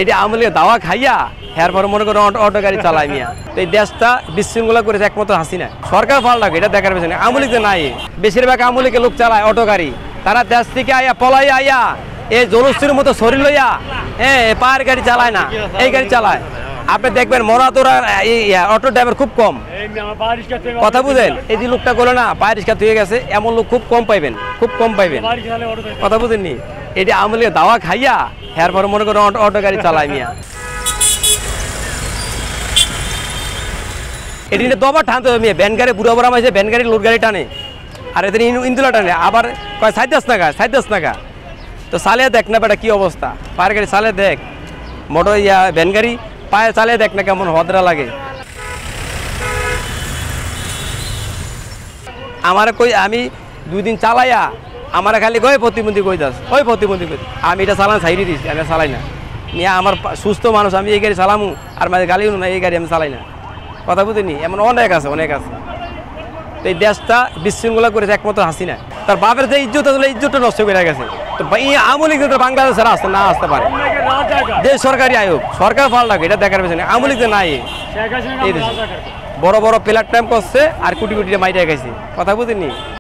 এটি আমলে দাওয়া খাইয়া হ্যার পর মনে করেন অটো গাড়ি চালায় মিয়া। তো এই দেশটা বিশৃঙ্খলা করেছে একমাত্র হাসিনা। সরকার পাল্টাক এটা দেখার পেছনে আমলিক যে নাই, বেশিরভাগ আমলিকে লোক চালায় অটো গাড়ি। তারা দেশ থেকে আইয়া পলাই আইয়া এই জলস্থির মতো শরীর লইয়া পায়ের গাড়ি চালায় না, এই গাড়ি চালায়। আপনি দেখবেন মরাতোরা অটো ড্রাইভার খুব কম, কথা বুঝেন। এই যে লোকটা করলো না পায়ের রিক্সা হয়ে গেছে, এমন লোক খুব কম পাইবেন, খুব কম পাইবেন, কথা বুঝেননি। এটি আমলিকে দাওয়া খাইয়া হ্যার পর মনে করেন অটো গাড়ি চালায় মিয়া। এটি দবা টানতে হবে মেয়ে, ভ্যান গাড়ি বুড়া বড়া মাঝে ভ্যান গাড়ি লোড গাড়ি টানে, আর এদের ইন্দুলা টানে, আবার কয় সাইদাস নাকা। তো চালিয়ে দেখ না বেটা কি অবস্থা, পায়ের গাড়ি চালিয়ে দেখ, মোটর ভ্যান গাড়ি পায়ে চালিয়ে দেখ না কেমন হদরা লাগে। আমার কই আমি 2 দিন চালাইয়া আমার খালি কই প্রতিবন্ধী কই দাস, ওই প্রতিবন্ধী কই, আমি এটা চালান ছাইড়ি দিছি, আমি চালাই না নিয়ে। আমার সুস্থ মানুষ, আমি এই গাড়ি চালামু আর মাঝে গালিও না, এই গাড়ি আমি চালাই না, কথা বুঝিনি। এমন অনেক আছে, অনেক আছে। তো এই দেশটা বিশৃঙ্খলা করেছে একমাত্র হাসিনা। তার বাপের যে ইজ্জত আসলে ইজ্জতটা নষ্ট করে গেছে। তো এই আমলিক বাংলাদেশের আসতে না আসতে পারে, যে সরকারি আয়োগ সরকার পাল্টাক এটা দেখার পেছনে আমলিক যে নাই। এই দেশে বড় বড় প্ল্যাটফর্ম করছে আর কোটি কোটি মাইরে গেছে, কথা বুঝিনি।